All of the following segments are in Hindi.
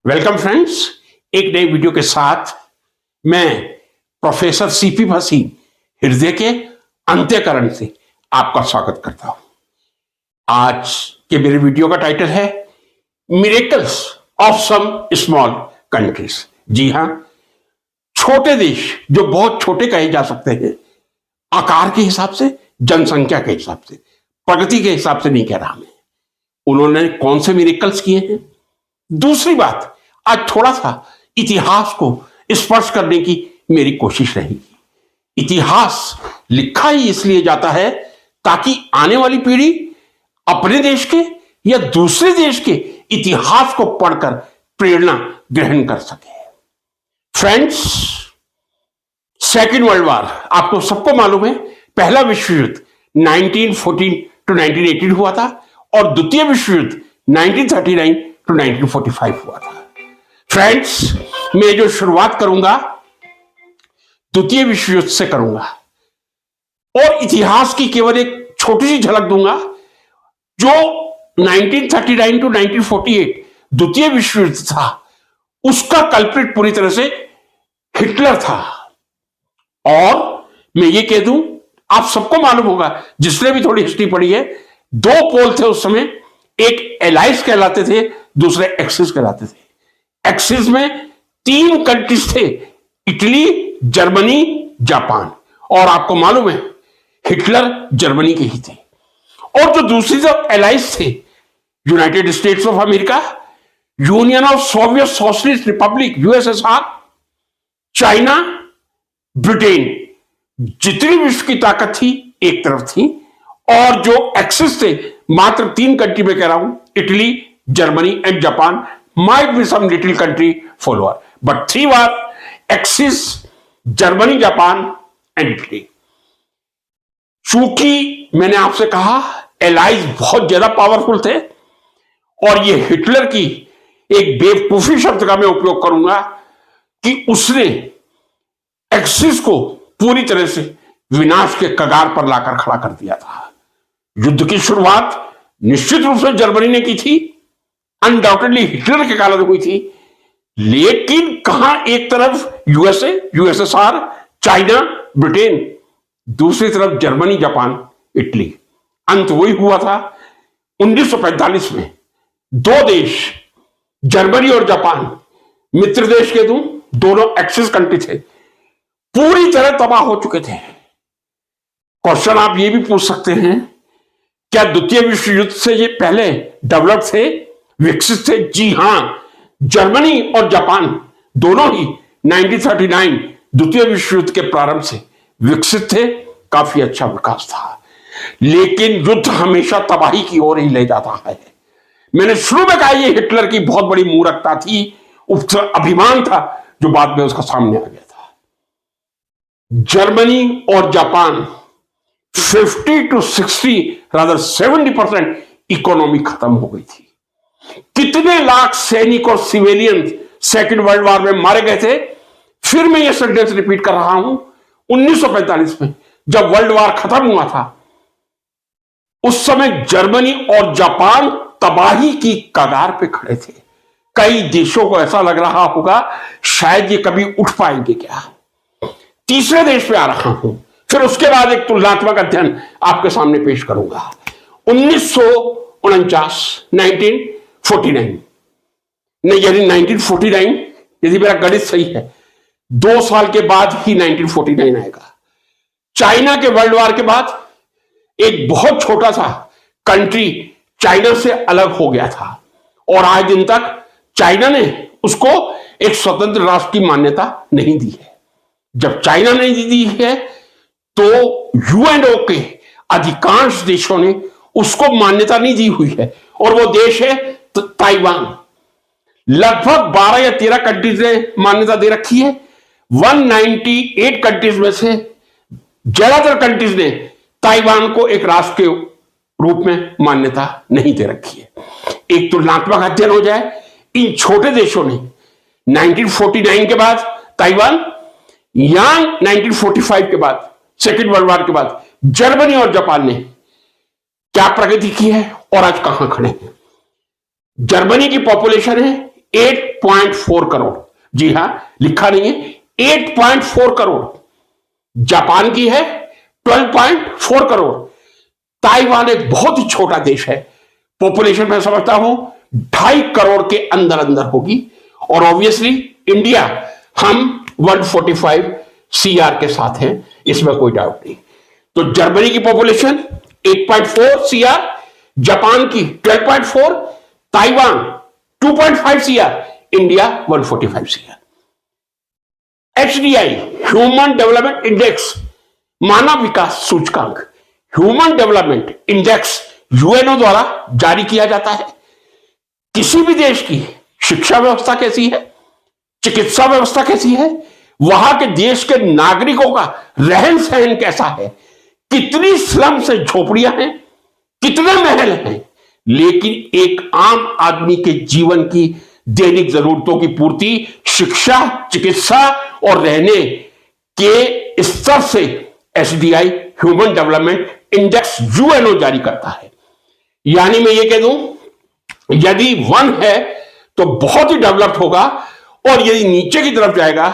वेलकम फ्रेंड्स, एक नई वीडियो के साथ मैं प्रोफेसर सीपी भसीन हृदय के अंत्यकरण से आपका स्वागत करता हूं। आज के मेरे वीडियो का टाइटल है miracles of some small countries. जी हां, छोटे देश जो बहुत छोटे कहे जा सकते हैं, आकार के हिसाब से, जनसंख्या के हिसाब से, प्रगति के हिसाब से नहीं कह रहा मैं। उन्होंने कौन से मिरेकल्स किए हैं। दूसरी बात, आज थोड़ा सा इतिहास को स्पर्श करने की मेरी कोशिश रहेगी। इतिहास लिखा ही इसलिए जाता है ताकि आने वाली पीढ़ी अपने देश के या दूसरे देश के इतिहास को पढ़कर प्रेरणा ग्रहण कर सके। फ्रेंड्स, सेकेंड वर्ल्ड वॉर आपको सबको मालूम है, पहला विश्व युद्ध 1914 टू 1918 हुआ था और द्वितीय विश्व युद्ध 1939 टू 1945 हुआ था। फ्रेंड्स, मैं जो शुरुआत करूंगा द्वितीय विश्व युद्ध से करूंगा और इतिहास की केवल एक छोटी सी झलक दूंगा। जो 1939 टू 1948 द्वितीय विश्व युद्ध था, उसका कल्प्रिट पूरी तरह से हिटलर था। और मैं ये कह दूं, आप सबको मालूम होगा, जिसने भी थोड़ी हिस्ट्री पढ़ी है, दो पोल थे उस समय, एक एलाइज कहलाते थे, दूसरे एक्सिस कहलाते थे। एक्सिस में तीन कंट्रीज थे, इटली, जर्मनी, जापान। और आपको मालूम है हिटलर जर्मनी के ही थे। और जो दूसरी तरफ एलाइज थे, United states of America, union of Soviet socialist Republic USSR, China, Britain, जितनी विश्व की ताकत थी एक तरफ थी। और जो एक्सिस थे, मात्र तीन कंट्री में कह रहा हूं, Italy, Germany and Japan, might be some little country follower, but three were axis, Germany, Japan and Italy. चूंकि मैंने आपसे कहा एलाइज बहुत ज्यादा पावरफुल थे और ये हिटलर की एक बेवकूफी शब्द का मैं उपयोग करूंगा कि उसने एक्सिस को पूरी तरह से विनाश के कगार पर लाकर खड़ा कर दिया था। युद्ध की शुरुआत निश्चित रूप से जर्मनी ने की थी, अनडाउटेडली हिटलर के कारण हुई थी, लेकिन कहां एक तरफ यूएसएसआर, चाइना, ब्रिटेन, दूसरी तरफ जर्मनी, जापान, इटली। अंत वही हुआ था 1945 में। दो देश, जर्मनी और जापान, मित्र देश के दोनों एक्सिस कंट्री थे, पूरी तरह तबाह हो चुके थे। क्वेश्चन आप ये भी पूछ सकते हैं, क्या द्वितीय विश्व युद्ध से ये पहले डेवलप थे, विकसित थे? जी हां, जर्मनी और जापान दोनों ही 1939 द्वितीय विश्व युद्ध के प्रारंभ से विकसित थे, काफी अच्छा विकास था। लेकिन युद्ध हमेशा तबाही की ओर ही ले जाता है। मैंने शुरू में कहा यह हिटलर की बहुत बड़ी मूर्खता थी, अभिमान था, जो बाद में उसका सामने आ गया था। जर्मनी और जापान 50 to 60 रादर 70% इकोनॉमी खत्म हो गई थी। कितने लाख सैनिक और सिविलियन सेकेंड वर्ल्ड वॉर में मारे गए थे। फिर मैं यह सेंटेंस रिपीट कर रहा हूं, 1945 में जब वर्ल्ड वॉर खत्म हुआ था, उस समय जर्मनी और जापान तबाही की कगार पे खड़े थे। कई देशों को ऐसा लग रहा होगा शायद ये कभी उठ पाएंगे क्या। तीसरे देश पे आ रहा हूं, फिर उसके बाद एक तुलनात्मक अध्ययन आपके सामने पेश करूंगा। 1949 नहीं, यानी 1949, यदि मेरा गणित सही है, 2 साल के बाद ही 1949 आएगा। चाइना के वर्ल्ड वॉर के बाद एक बहुत छोटा सा कंट्री चाइना से अलग हो गया था और आज दिन तक चाइना ने उसको एक स्वतंत्र राष्ट्र की मान्यता नहीं दी है। जब चाइना ने दी है तो यूएनओ के अधिकांश देशों ने उसको मान्यता नहीं दी हुई है और वो देश है ताइवान। लगभग 12 या 13 कंट्रीज ने मान्यता दे रखी है। 198 कंट्रीज में से ज्यादातर कंट्रीज ने ताइवान को एक राष्ट्र के रूप में मान्यता नहीं दे रखी है। एक तुलनात्मक अध्ययन हो जाए, इन छोटे देशों ने 1949 के बाद ताइवान या 1945 के बाद सेकेंड वर्ल्ड वॉर के बाद जर्मनी और जापान ने क्या प्रगति की है और आज कहां खड़े हैं। जर्मनी की पॉपुलेशन है 8.4 करोड़। जी हां, लिखा नहीं है, 8.4 करोड़। जापान की है 12.4 करोड़। ताइवान एक बहुत ही छोटा देश है, पॉपुलेशन मैं समझता हूं 2.5 करोड़ के अंदर अंदर होगी। और ऑब्वियसली इंडिया, हम 145 सीआर के साथ हैं, इसमें कोई डाउट नहीं। तो जर्मनी की पॉपुलेशन 8.4 सीआर, जापान की 12.4, Taiwan 2.5 CR, India 145 CR. HDI human development index, मानव विकास सूचकांक, ह्यूमन डेवलपमेंट इंडेक्स यूएनओ द्वारा जारी किया जाता है। किसी भी देश की शिक्षा व्यवस्था कैसी है, चिकित्सा व्यवस्था कैसी है, वहां के देश के नागरिकों का रहन सहन कैसा है, कितनी स्लम से झोपड़ियां हैं, कितने महल हैं, लेकिन एक आम आदमी के जीवन की दैनिक जरूरतों की पूर्ति, शिक्षा, चिकित्सा और रहने के स्तर से HDI human development index UNO जारी करता है। यानी मैं ये कह दूं, यदि 1 है तो बहुत ही डेवलप्ड होगा, और यदि नीचे की तरफ जाएगा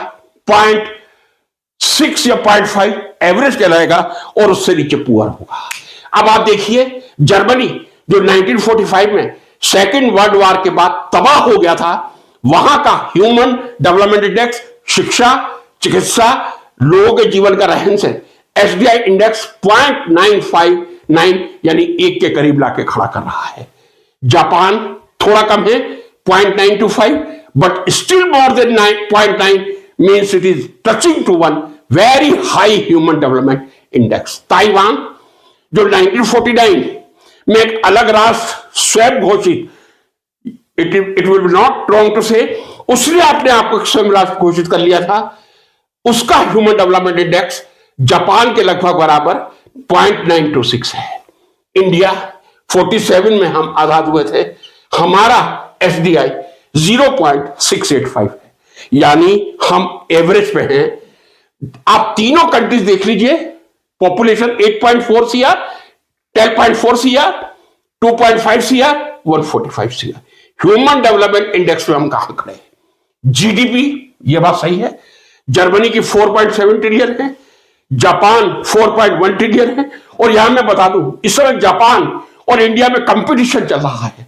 0.6 या 0.5 एवरेज कहलाएगा, और उससे नीचे पुअर होगा। अब आप देखिए, जर्मनी जो 1945 में सेकेंड वर्ल्ड वॉर के बाद तबाह हो गया था, वहां का ह्यूमन डेवलपमेंट इंडेक्स, शिक्षा, चिकित्सा, लोगों के जीवन का रहन सहन, एचडीआई इंडेक्स 0.959 यानी 1 के करीब लाके खड़ा कर रहा है। जापान थोड़ा कम है 0.925, but still more than 0.9 means it is touching to 1, very high human development index. Taiwan जो 1949 में एक अलग राष्ट्र स्वयं घोषित, it will be not wrong to say, उसने अपने आप को स्वयं राष्ट्र घोषित कर लिया था, उसका ह्यूमन डेवलपमेंट इंडेक्स जापान के लगभग बराबर 0.926 है। इंडिया 47 में हम आजाद हुए थे, हमारा एचडीआई 0.685 है, यानी हम एवरेज पे हैं। आप तीनों कंट्रीज देख लीजिए, population 8.4 CR, 10.4 CR, 2.5 CR, 145 CR. Human development index में हम कहां खड़े हैं? जीडीपी, यह बात सही है, जर्मनी की 4.7 ट्रिलियन है, जापान 4.1 ट्रिलियन है। और यहां मैं बता दूं, इस समय जापान और इंडिया में कंपटीशन चल रहा है,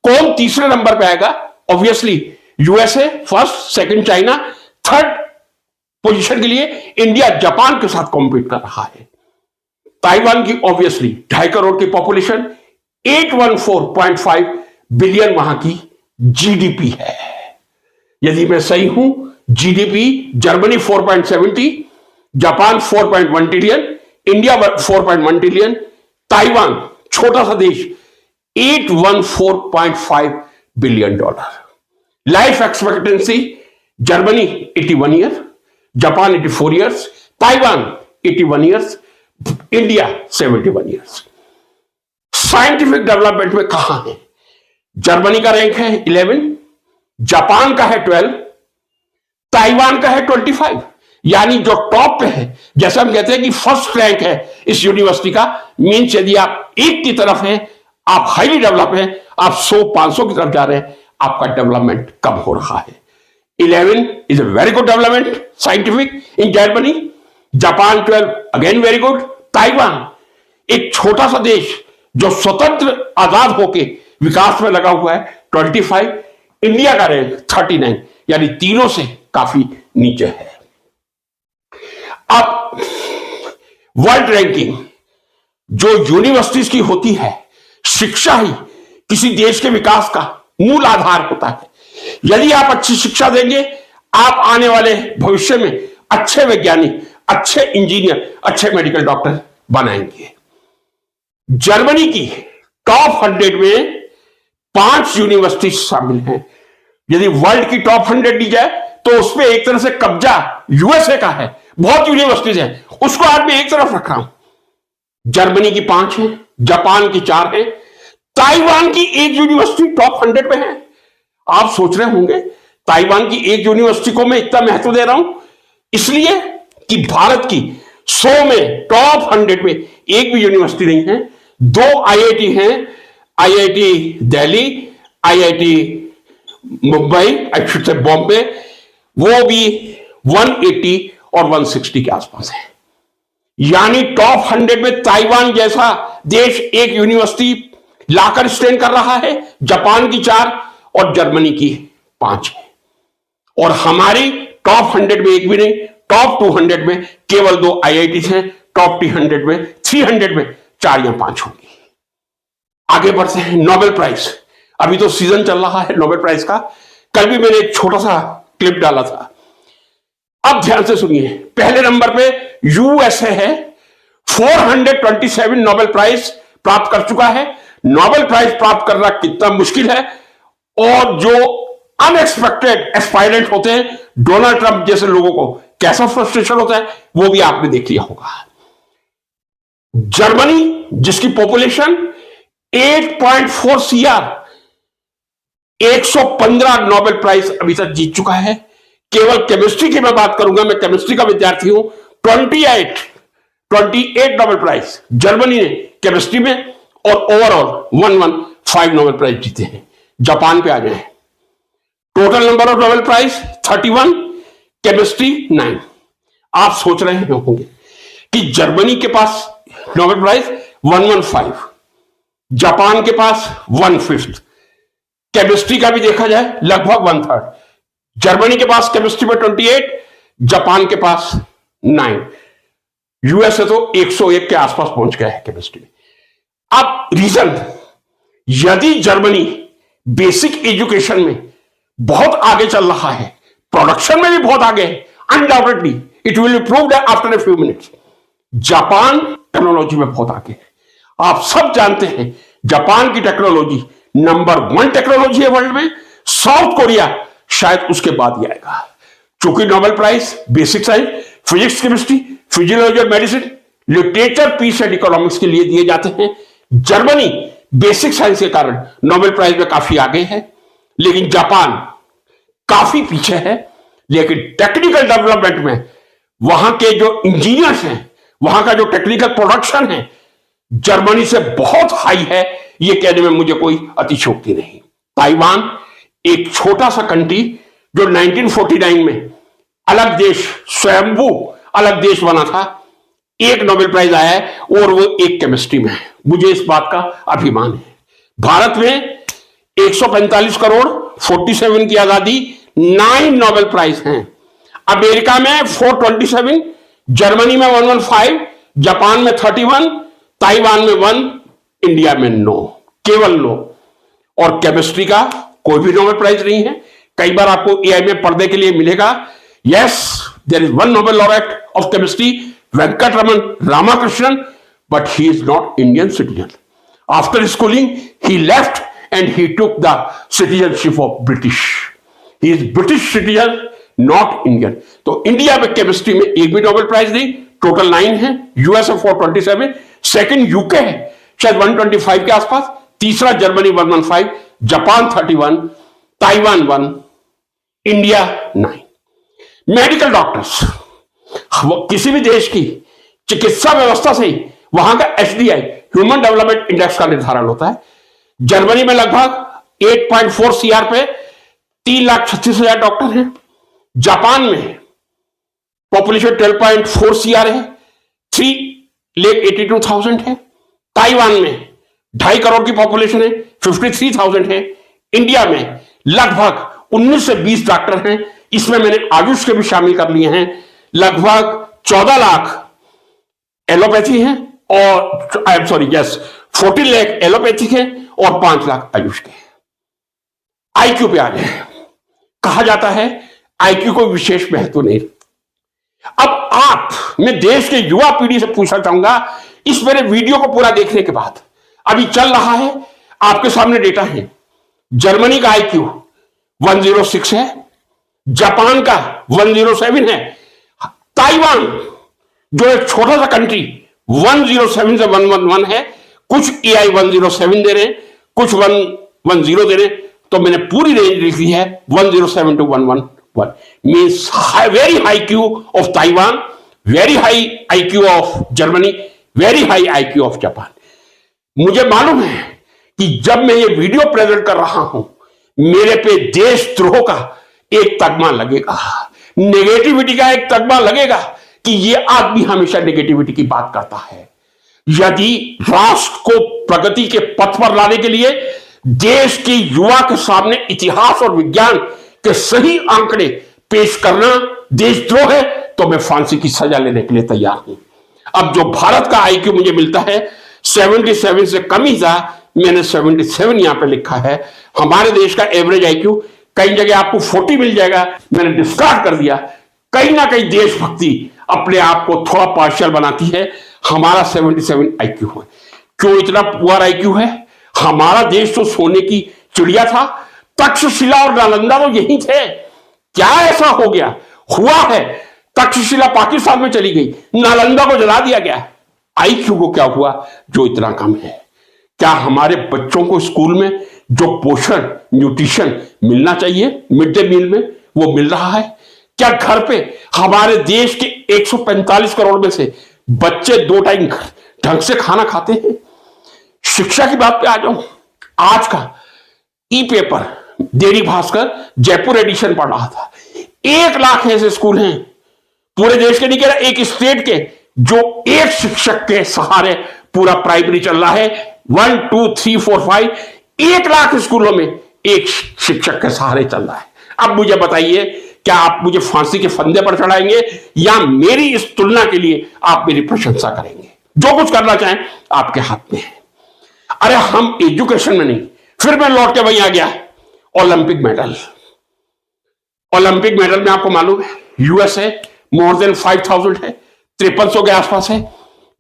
कौन तीसरे नंबर पे आएगा? Obviously USA first, second China, third position के लिए इंडिया जापान के साथ कॉम्पीट कर रहा है। ताइवान की ऑब्वियसली 2.5 करोड़ की पॉपुलेशन, 814.5 बिलियन वहां की जीडीपी है। यदि मैं सही हूं, GDP Germany 4.70, Japan 4.1 trillion, India 4.1 trillion, Taiwan छोटा सा देश 814.5 billion dollar. Life expectancy Germany 81 year, Japan 84 years, Taiwan 81 years, India 71 years. Scientific development में कहां है? जर्मनी का रैंक है 11, जापान का है 12, ताइवान का है 25, यानी जो टॉप पे है, जैसे हम कहते हैं कि फर्स्ट रैंक है इस यूनिवर्सिटी का, मीन्स यदि आप एक की तरफ हैं, आप हाईली डेवलप हैं, आप 100-500 की तरफ जा रहे हैं, आपका डेवलपमेंट कम हो रहा है। 11 is a very good development scientific in Germany, Japan 12 again very good, Taiwan एक छोटा सा देश जो स्वतंत्र आजाद होके विकास में लगा हुआ है 25, इंडिया का रैंक 39, यानी तीनों से काफी नीचे है। अब वर्ल्ड रैंकिंग जो यूनिवर्सिटीज की होती है, शिक्षा ही किसी देश के विकास का मूल आधार होता है। यदि आप अच्छी शिक्षा देंगे, आप आने वाले भविष्य में अच्छे वैज्ञानिक, अच्छे इंजीनियर, अच्छे मेडिकल डॉक्टर बनाएंगे। जर्मनी की टॉप 100 में 5 यूनिवर्सिटी शामिल हैं। यदि वर्ल्ड की टॉप 100 ली जाए तो उसमें एक तरह से कब्जा यूएसए का है, बहुत यूनिवर्सिटीज हैं, उसको आज मैं एक तरफ रख रहा हूं। जर्मनी की 5 है, जापान की 4 है, ताइवान की एक यूनिवर्सिटी टॉप 100 पे है। आप सोच रहे होंगे ताइवान की एक यूनिवर्सिटी को मैं इतना महत्व दे रहा हूं, इसलिए कि भारत की 100 में टॉप 100 में एक भी यूनिवर्सिटी नहीं है। 2 आईआईटी हैं, IIT Delhi, IIT Mumbai, I should say Bombay, वो भी 180 और 160 के आसपास है। यानी टॉप 100 में ताइवान जैसा देश एक यूनिवर्सिटी लाकर स्टैंड कर रहा है, जापान की 4 और जर्मनी की 5 है। और हमारी टॉप 100 में एक भी नहीं, टॉप 200 में केवल 2 IITs हैं, टॉप 300 में 300 में 4 या 5 होंगी। आगे बढ़ते हैं। नोबेल प्राइज, अभी तो सीजन चल रहा है नोबेल प्राइज का। कल भी मैंने एक छोटा सा क्लिप डाला था, अब ध्यान से सुनिए। पहले नंबर पे यूएसए है, 427 नोबेल प्राइज प्राप्त कर चुका है। नोबेल प्राइज प्राप्त करना कितना मुश्किल है, और जो अनएक्सपेक्टेड एस्पायरेंट होते हैं, डोनाल्ड ट्रंप जैसे लोगों को कैसा फ्रस्ट्रेशन होता है, वो भी आपने देख लिया होगा। जर्मनी, जिसकी पॉपुलेशन 8.4 CR, 115 नोबेल प्राइज अभी तक जीत चुका है। केवल केमिस्ट्री की मैं बात करूंगा, मैं केमिस्ट्री का विद्यार्थी हूं। 28 नोबेल प्राइज जर्मनी ने केमिस्ट्री में, और ओवरऑल 115 नोबेल प्राइज जीते हैं। जापान पे आ जाए, total number of Nobel prize 31, chemistry 9। आप सोच रहे होंगे कि जर्मनी के पास नोबेल प्राइज 115, जापान के पास 1/5, केमिस्ट्री का भी देखा जाए लगभग 1/3। जर्मनी के पास केमिस्ट्री में 28, जापान के पास 9, यूएसए तो 101 के आसपास पहुंच गया है केमिस्ट्री में। अब रीजन, यदि जर्मनी बेसिक एजुकेशन में बहुत आगे चल रहा है, प्रोडक्शन में भी बहुत आगे है, undoubtedly it will be proved after a few minutes. Japan technology में बहुत आगे है। आप सब जानते हैं जापान की टेक्नोलॉजी नंबर 1 टेक्नोलॉजी है वर्ल्ड में। साउथ कोरिया शायद उसके बाद ही आएगा। चूंकि Nobel prize basic science, physics, chemistry, physiology और medicine, literature, peace and economics के लिए दिए जाते हैं। जर्मनी बेसिक साइंस के कारण नोबेल प्राइज में काफी आगे है, लेकिन जापान काफी पीछे है। लेकिन टेक्निकल डेवलपमेंट में वहां के जो इंजीनियर्स हैं, वहां का जो टेक्निकल प्रोडक्शन है, जर्मनी से बहुत हाई है। यह कहने में मुझे कोई अतिशयोक्ति नहीं। ताइवान एक छोटा सा कंट्री जो 1949 में अलग देश, स्वयंभू अलग देश बना था, एक नोबेल प्राइज आया है, और वो एक केमिस्ट्री में है। मुझे इस बात का अभिमान है। भारत में 145 करोड़, 47 की आजादी, 9 नोबेल प्राइज हैं। अमेरिका में 427, जर्मनी में 115, जापान में 31, ताइवान में 1, इंडिया में 9, केवल 9। और केमिस्ट्री का कोई भी नोबेल प्राइज नहीं है। कई बार आपको एआई में पर्दे के लिए मिलेगा, yes there is 1 Nobel laureate of chemistry, Venkataraman Ramakrishnan, but he is not Indian citizen. After schooling, he left and he took the citizenship of British. He is British citizen, not Indian. तो इंडिया में केमिस्ट्री में एक भी नोबेल प्राइज नहीं, टोटल 9 है। यूएसए 427, सेकंड यूके है शायद 125 के आसपास, तीसरा Germany 115, Japan 31, Taiwan 1, India 9। Medical doctors, किसी भी देश की चिकित्सा व्यवस्था से ही वहां का HDI, ह्यूमन डेवलपमेंट इंडेक्स का निर्धारण होता है। जर्मनी में लगभग 8.4 CR पे 3,36,000 डॉक्टर हैं। जापान में पॉपुलेशन 12.4 CR है, 3,82,000 है। ताइवान में 2.5 करोड़ की पॉपुलेशन है, 53,000 है। इंडिया में लगभग 19 से 20 डॉक्टर हैं, इसमें मैंने आयुष के भी शामिल कर लिए हैं। लगभग 14 लाख एलोपैथी है, और I am sorry yes 14 lakh allopathic है और 5 लाख आयुष के। IQ पे आ जाए, कहा जाता है IQ को विशेष महत्व नहीं। अब आप, मैं देश के युवा पीढ़ी से पूछना चाहूंगा, इस मेरे वीडियो को पूरा देखने के बाद, अभी चल रहा है, आपके सामने डेटा है। जर्मनी का IQ 106 है, जापान का 107 है, ताइवान जो एक छोटा सा कंट्री 107 से 111 है। कुछ AI 107 दे रहे हैं, कुछ 110 दे रहे हैं, तो मैंने पूरी रेंज लिखी है 107 to 111। Means very high IQ of Taiwan, very high IQ of Germany, very high IQ of Japan. मुझे मालूम है कि जब मैं ये वीडियो प्रेजेंट कर रहा हूं, मेरे पे देशद्रोह का एक तगमा लगेगा, नेगेटिविटी का एक तगमा लगेगा कि ये आदमी हमेशा नेगेटिविटी की बात करता है। यदि राष्ट्र को प्रगति के पथ पर लाने के लिए देश के युवा के सामने इतिहास और विज्ञान के सही आंकड़े पेश करना देशद्रोह है, तो मैं फांसी की सजा लेने के लिए तैयार हूं। अब जो भारत का आईक्यू मुझे मिलता है 77 से कम ही था, मैंने 77 यहां पे लिखा है। हमारे देश का एवरेज आईक्यू कई जगह आपको 40 मिल जाएगा, मैंने डिस्कार्ड कर दिया। कहीं ना कहीं देशभक्ति अपने आप को थोड़ा पार्शियल बनाती है। हमारा 77 आईक्यू है। क्यों इतना पुअर आईक्यू है? हमारा देश तो सोने की चिड़िया था, तक्षशिला और नालंदा तो यही थे। क्या ऐसा हो गया? हुआ है, तक्षशिला पाकिस्तान में चली गई, नालंदा को जला दिया गया। आईक्यू को क्या हुआ जो इतना कम है? क्या हमारे बच्चों को स्कूल में जो पोषण न्यूट्रिशन मिलना चाहिए मिड डे मील में वो मिल रहा है? क्या घर पे हमारे देश के 145 करोड़ में से बच्चे 2 टाइम ढंग से खाना खाते हैं? शिक्षा की बात पे आ जाऊं, आज का ई पेपर दैनिक भास्कर जयपुर एडिशन पढ़ रहा था। 1 लाख ऐसे स्कूल हैं पूरे देश के, नहीं कह रहा, एक स्टेट के, जो एक शिक्षक के सहारे पूरा प्राइमरी चल रहा है। 1 2 3 4 5 1 लाख स्कूलों में एक शिक्षक के सहारे चल रहा है। अब मुझे बताइए, क्या आप मुझे फांसी के फंदे पर चढ़ाएंगे या मेरी इस तुलना के लिए आप मेरी प्रशंसा करेंगे? जो कुछ करना चाहें आपके हाथ में है। अरे हम एजुकेशन में नहीं, फिर मैं लौट के वहीं आ गया, ओलंपिक मेडल। ओलंपिक मेडल में आपको मालूम है यूएसए मोर देन 5000 है, 5300 के आसपास है।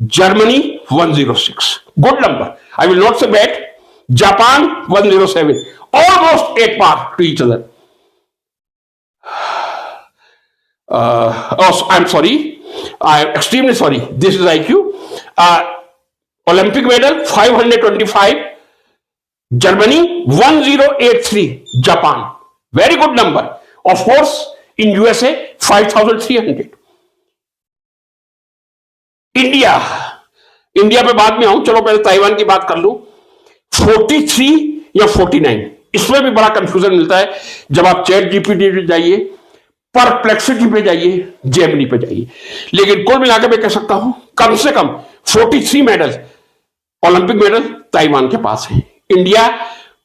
Germany 106, good number, I will not say bad. Japan 107, almost एक par to each other. I'm sorry, I'm extremely sorry. This is IQ. Olympic medal 525, Germany 1083, Japan very good number. Of course, in USA 5300. India पे बाद में आऊं, चलो पहले ताइवान की बात कर लूं। 43 या 49, इसमें भी बड़ा कंफ्यूजन मिलता है। जब आप चैट जीपीटी पे जाइए, परप्लेक्सिटी पे जाइए, जेमिनी पे जाइए, लेकिन कुल मिलाकर मैं कह सकता हूं कम से कम 43 मेडल, ओलंपिक मेडल ताइवान के पास है। इंडिया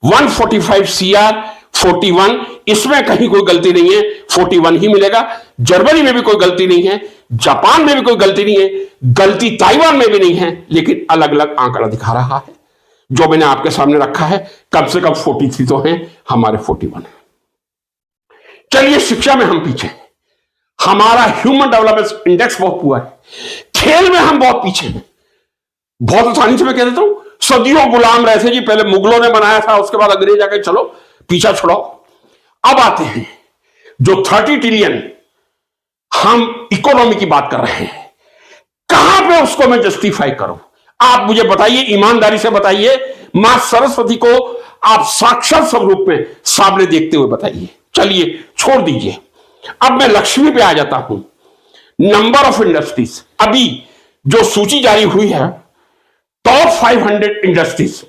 145 CR 41, इसमें कहीं कोई गलती नहीं है, 41 ही मिलेगा। जर्मनी में भी कोई गलती नहीं है, जापान में भी कोई गलती नहीं है, गलती ताइवान में भी नहीं है, लेकिन अलग अलग आंकड़ा दिखा रहा है। जो मैंने आपके सामने रखा है कम से कम 43 तो है, हमारे 41 है। चलिए, शिक्षा में हम पीछे हैं, हमारा ह्यूमन डेवलपमेंट इंडेक्स बहुत पुअर है। खेल में हम बहुत पीछे हैं। बहुत आसानी से मैं कह देता हूं, सदियों गुलाम रहे थे जी, पहले मुगलों ने बनाया था, उसके बाद अंग्रेज आके चलो पीछा छुड़ाओ। अब आते हैं जो 30 ट्रिलियन हम इकोनॉमी की बात कर रहे हैं, कहां पे उसको मैं जस्टिफाई करूं? आप मुझे बताइए, ईमानदारी से बताइए, मां सरस्वती को आप साक्षात स्वरूप में सामने देखते हुए बताइए। चलिए छोड़ दीजिए, अब मैं लक्ष्मी पे आ जाता हूं। नंबर ऑफ इंडस्ट्रीज, अभी जो सूची जारी हुई है टॉप 500 इंडस्ट्रीज,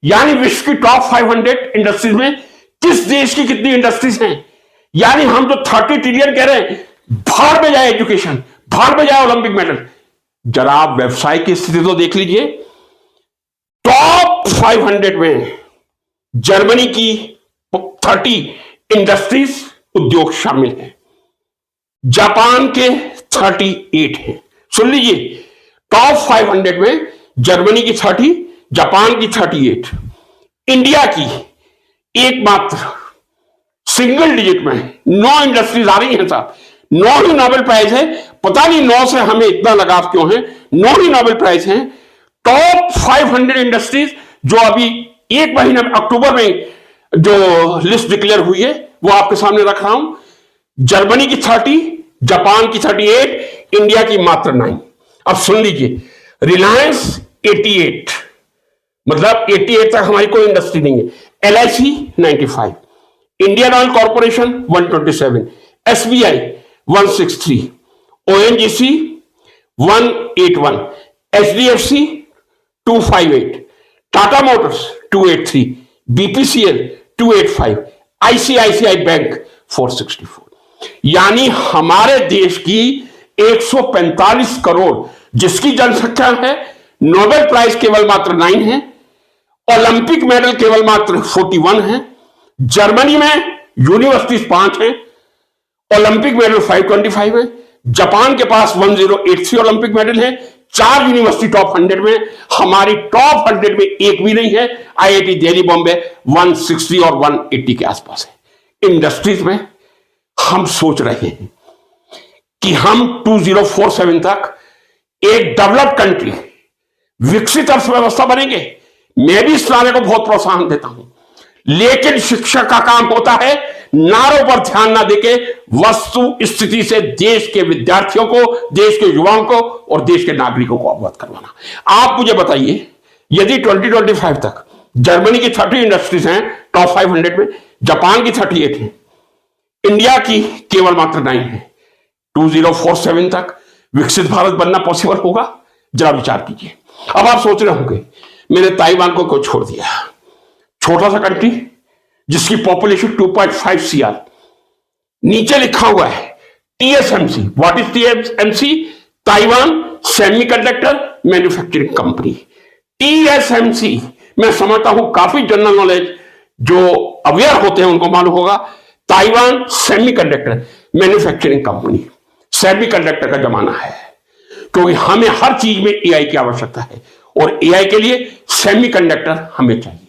यानी विश्व की टॉप 500 इंडस्ट्रीज में किस देश की कितनी इंडस्ट्रीज हैं। यानी हम जो 30 ट्रिलियन कह रहे हैं, भाड़ में जाए एजुकेशन, भाड़ में जाए ओलंपिक मेडल। जरा आप व्यवसाय की स्थिति तो देख लीजिए, टॉप 500 में जर्मनी की 30 इंडस्ट्रीज उद्योग शामिल हैं, जापान के 38 हैं। सुन लीजिए, टॉप 500 में जर्मनी की 30, जापान की 38, इंडिया की एकमात्र सिंगल डिजिट में 9 इंडस्ट्रीज आ रही हैं साहब। 9 ही नोबेल प्राइज है, पता नहीं 9 से हमें इतना लगाव क्यों है, 9 ही नोबेल प्राइज हैं। टॉप 500 इंडस्ट्रीज जो अभी एक महीने में अक्टूबर में जो लिस्ट डिक्लेयर हुई है वो आपके सामने रख रहा हूं। जर्मनी की 30, जापान की 38, इंडिया की मात्र 9। अब सुन लीजिए, रिलायंस 88, मतलब 88 तक हमारी कोई इंडस्ट्री नहीं है। LIC 95, Indian oil corporation 127, SBI 163, ONGC 181, HDFC 258, Tata Motors 283, BPCL 285, ICICI bank 464। यानी हमारे देश की 145 करोड़ जिसकी जनसंख्या है, नोबेल प्राइज केवल मात्र 9 है, ओलंपिक मेडल केवल मात्र 41 है, जर्मनी में यूनिवर्सिटीज 5 हैं, ओलंपिक मेडल 525 है, जापान के पास 1083 ओलंपिक मेडल है, 4 यूनिवर्सिटी टॉप 100 में, हमारी टॉप 100 में एक भी नहीं है। आईआईटी दिल्ली बॉम्बे 160 और 180 के आसपास है। इंडस्ट्रीज में हम सोच रहे हैं कि हम 2047 तक एक डेवलप्ड कंट्री, विकसित अर्थव्यवस्था बनेंगे। मैं भी इस नारे को बहुत प्रोत्साहन देता हूं, लेकिन शिक्षा का काम होता है नारों पर ध्यान ना देके वस्तु स्थिति से देश के विद्यार्थियों को, देश के युवाओं को और देश के नागरिकों को अवगत करवाना। आप मुझे बताइए, यदि 2025 तक जर्मनी की 30 इंडस्ट्रीज हैं टॉप 500 में, जापान की 38 हैं, इंडिया की केवल मात्र 9 है, 2047 तक विकसित भारत बनना पॉसिबल होगा? जरा विचार कीजिए। अब आप सोच रहे होंगे मैंने ताइवान को क्यों छोड़ दिया, छोटा सा कंट्री जिसकी पॉपुलेशन 2.5 CR, नीचे लिखा हुआ है TSMC। What is TSMC? Taiwan semiconductor manufacturing company. TSMC मैं समझता हूं काफी जनरल नॉलेज जो अवेयर होते हैं उनको मालूम होगा, Taiwan semiconductor manufacturing company. Semiconductor का जमाना है क्योंकि हमें हर चीज में AI की आवश्यकता है और AI के लिए सेमीकंडक्टर हमें चाहिए।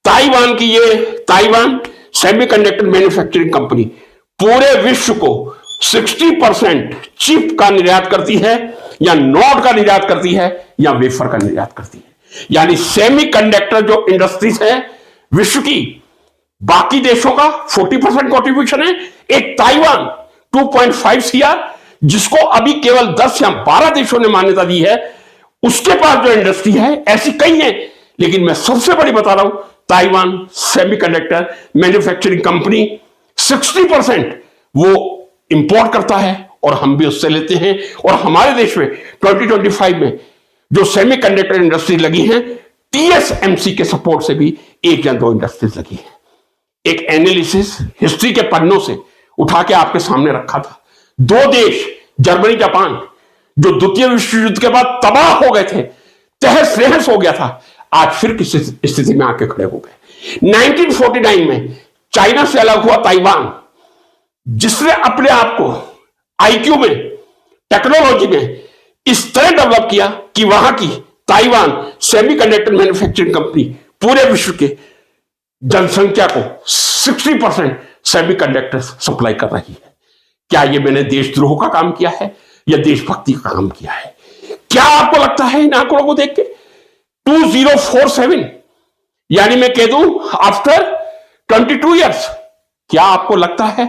ताइवान की ये ताइवान सेमीकंडक्टर मैन्युफैक्चरिंग कंपनी पूरे विश्व को 60% चिप का निर्यात करती है, या नोट का निर्यात करती है, या वेफर का निर्यात करती है। यानी सेमीकंडक्टर जो इंडस्ट्रीज है विश्व की, बाकी देशों का 40% कॉन्ट्रीब्यूशन है। एक ताइवान 2.5 CR जिसको अभी केवल 10 या 12 देशों ने मान्यता दी है, उसके पास जो इंडस्ट्री है ऐसी कई है, लेकिन मैं सबसे बड़ी बता रहा हूं ताइवान सेमीकंडक्टर मैन्युफैक्चरिंग कंपनी 60% वो इंपोर्ट करता है और हम भी उससे लेते हैं। और हमारे देश में 2025 में जो सेमीकंडक्टर इंडस्ट्री लगी है, TSMC के सपोर्ट से भी 1 या 2 इंडस्ट्रीज लगी है। एक एनालिसिस हिस्ट्री के पन्नों से उठा के आपके सामने रखा था। 2 देश जर्मनी जापान जो द्वितीय विश्व युद्ध के बाद तबाह हो गए थे, तहस नहस हो गया था, आज फिर किस स्थिति में आके खड़े हो गए। 1949 में चाइना से अलग हुआ ताइवान, जिसने अपने आप को IQ में, टेक्नोलॉजी में इस तरह डेवलप किया कि वहां की ताइवान सेमीकंडक्टर मैन्युफैक्चरिंग कंपनी पूरे विश्व के जनसंख्या को 60% सेमीकंडक्टर सप्लाई कर रही है। क्या यह मैंने देशद्रोह का काम किया है या देशभक्ति का काम किया है? क्या आपको लगता है इन आंकड़ों को देख के 2047 यानी मैं कह दूं आफ्टर 22 ईयर्स, क्या आपको लगता है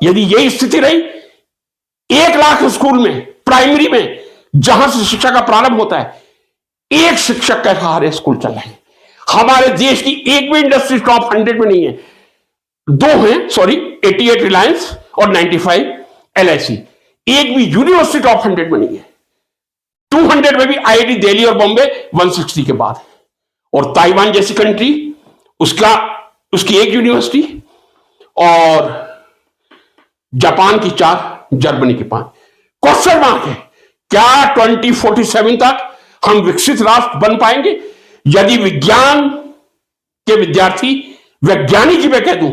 यदि यही स्थिति रही, 1 लाख स्कूल में, प्राइमरी में जहां से शिक्षा का प्रारंभ होता है, 1 शिक्षक के सहारे स्कूल चल रहे हैं। हमारे देश की एक भी इंडस्ट्री टॉप 100 में नहीं है, 2 हैं, सॉरी 88 रिलायंस और 95 LIC। एक भी यूनिवर्सिटी टॉप 100 में नहीं है। 200 में भी आईआईटी दिल्ली और बॉम्बे 160 के बाद है। और ताइवान जैसी कंट्री, उसकी 1 यूनिवर्सिटी, और जापान की 4, जर्मनी की 5। क्वेश्चन मार्क है, क्या 2047 तक हम विकसित राष्ट्र बन पाएंगे? यदि विज्ञान के विद्यार्थी, वैज्ञानिक ही मैं कह दूं,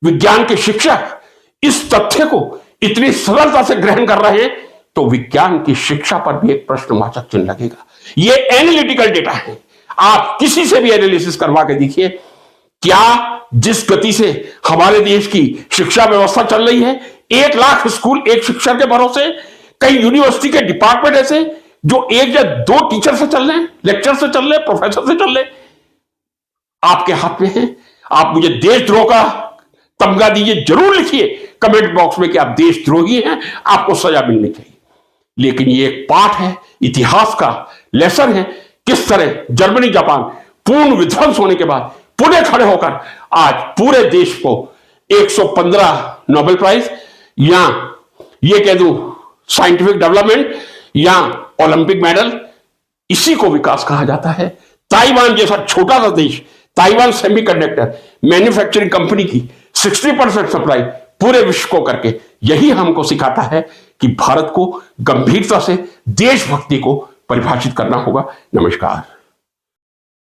विज्ञान के शिक्षक इस तथ्य को इतनी सरलता से ग्रहण कर रहे हैं, तो विज्ञान की शिक्षा पर भी एक प्रश्नवाचक चिन्ह लगेगा। ये एनालिटिकल डेटा है, आप किसी से भी एनालिसिस करवा के देखिए, क्या जिस गति से हमारे देश की शिक्षा व्यवस्था चल रही है, 1 लाख स्कूल 1 शिक्षक के भरोसे, कई यूनिवर्सिटी के डिपार्टमेंट ऐसे जो 1 या 2 टीचर से चल रहे हैं, लेक्चर से चल रहे हैं, प्रोफेसर से चल रहे हैं, आपके हाथ में है। आप मुझे देशद्रोह का तमगा दीजिए, जरूर लिखिए कमेंट बॉक्स में कि आप देशद्रोही हैं, आपको सजा मिलनी चाहिए। लेकिन ये एक पाठ है, इतिहास का लेसन है, किस तरह जर्मनी जापान पूर्ण विध्वंस होने के बाद पुनः खड़े होकर आज पूरे देश को 115 नोबेल प्राइज, या ये कह दूं साइंटिफिक डेवलपमेंट, या ओलंपिक मेडल, इसी को विकास कहा जाता है। ताइवान जैसा छोटा सा देश, ताइवान सेमीकंडक्टर मैन्युफैक्चरिंग कंपनी की 60% सप्लाई पूरे विश्व को करके यही हमको सिखाता है कि भारत को गंभीरता से देशभक्ति को परिभाषित करना होगा। नमस्कार।